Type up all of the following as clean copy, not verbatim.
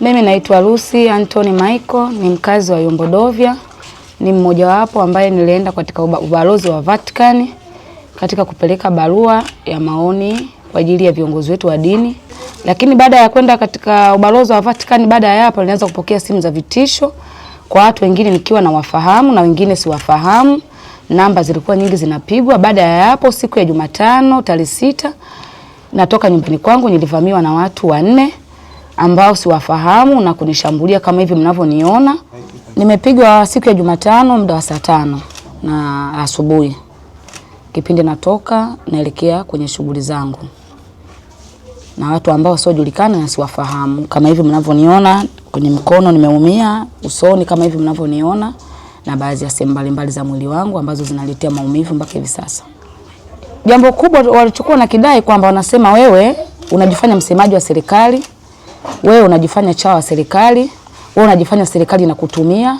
Mimi naitwa Lucy Anthony Michael, ni mkazi wa Yombo Dovya. Ni mmoja wapo ambaye nilienda katika ubalozi wa Vatican katika kupeleka barua ya maoni kwa ajili ya viongozi wetu wa dini. Lakini baada ya kwenda katika ubalozi wa Vatican, baada ya hapo nilianza kupokea simu za vitisho kwa watu wengine nikiwa na wafahamu na wengine siwafahamu. Namba zilikuwa nyingi zinapigwa. Baada ya hapo siku ya Jumatano tarehe 6 natoka nyumbani kwangu, nilivamiwa na watu 4 ambao siwafahamu na kunishambulia kama hivi mnavyoniona. Nimepigwa siku ya Jumatano muda wa saa 5 na asubuhi. Kipindi natoka naelekea kwenye shughuli zangu. Na watu ambao siojulikana na siwafahamu kama hivi mnavyoniona, kwenye mkono nimeumia, usoni kama hivi mnavyoniona, na baadhi ya sehemu mbalimbali za mwili wangu ambazo zinaletea maumivu mpaka hivi sasa. Jambo kubwa walichukua na kidai kwamba wanasema wewe unajifanya msemaji wa serikali, wewe unajifanya chawa wa serikali, wewe unajifanya serikali na kutumia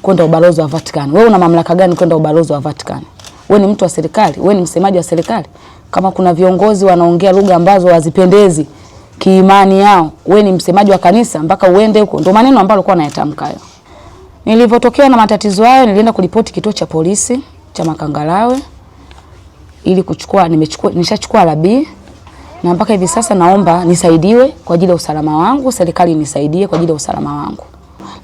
kwenda ubalozi wa Vatican. Wewe una mamlaka gani kwenda ubalozi wa Vatican? Wewe ni mtu wa serikali, wewe ni msemaji wa serikali. Kama kuna viongozi wanaongea lugha ambazo hazipendezi kiimani yao, wewe ni msemaji wa kanisa mpaka uende huko. Ndio maneno ambayo alikuwa anayatamka hayo. Nilivotokea na matatizo hayo, nilienda kuripoti kituo cha polisi cha Makangalawe ili nishachukua labi, na mpaka hivi sasa naomba nisaidiwe kwa ajili ya usalama wangu, serikali nisaidie kwa ajili ya usalama wangu.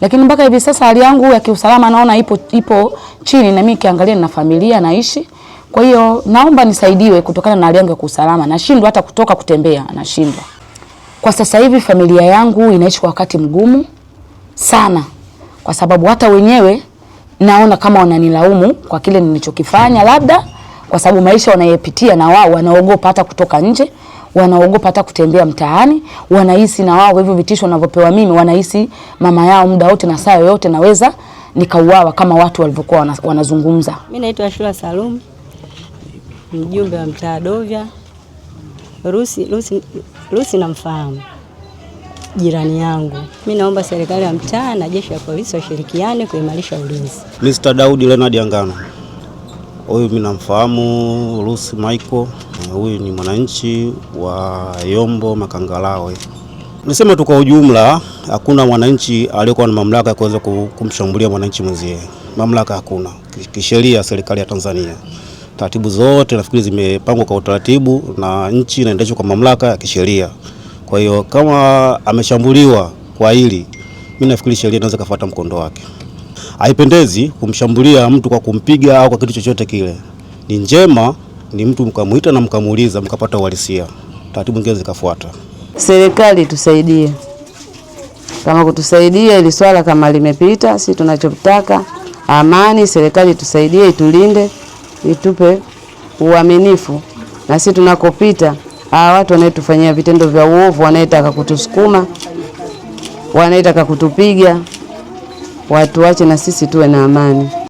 Lakini mpaka hivi sasa hali yangu ya kiusalama naona ipo chini, na mimi kiangalia na familia naishi. Kwa hiyo naomba nisaidiwe kutokana na hali yangu ya kiusalama. Nashindwa hata kutoka kutembea, nashindwa. Kwa sasa hivi familia yangu inaishi kwa wakati mgumu sana, kwa sababu hata wenyewe naona kama wananilaumu kwa kile nilichokifanya, labda kwa sababu maisha wanayepitia na wao wanaogopa hata kutoka nje, wanaogopa hata kutembea mtaani, wanahisi na wao hivyo vitisho wanavyopewa mimi, wanahisi mama yao muda wote na saa yote naweza nikauawa kama watu walivyokuwa wanazungumza. Mimi naitwa Ashura Salum, mjumbe wa mtaa Dovya. Lucy namfahamu, jirani yangu. Mimi naomba serikali ya mtaa na jeshi la polisi washirikiane kuimarisha ulinzi. Mr. Daudi Leonard Angano. Huyu mimi namfahamu Lucy Michael. Huyu ni mwananchi wa Yombo Makangalawe. Niseme tu kwa ujumla, hakuna mwananchi aliyokuwa na mamlaka ya kuweza kumshambulia mwananchi mwenzie. Mamlaka hakuna. Kisheria serikali ya Tanzania, taratibu zote nafikiri zimepangwa kwa utaratibu na nchi inaendeshwa kwa mamlaka ya kisheria. Kwa hiyo kama ameshambuliwa kwa hili, mimi nafikiri sheria inaweza kufuata mkondo wake. Haipendezi kumshambulia mtu kwa kumpiga au kwa kitu chochote kile. Ni njema ni mtu mkamuita na mkamuuliza mkapata uhalisia, taratibu nyingine zikafuata. Serikali tusaidie. Kama kutusaidia ili swala kama limepita, sisi tunachotaka amani. Serikali tusaidie, itulinde, itupe uaminifu, na sisi tunakopita watu wanayetufanyia vitendo vya uovu, wanayetaka kutusukuma, wanayetaka kutupiga, watu wache na sisi tuwe na amani.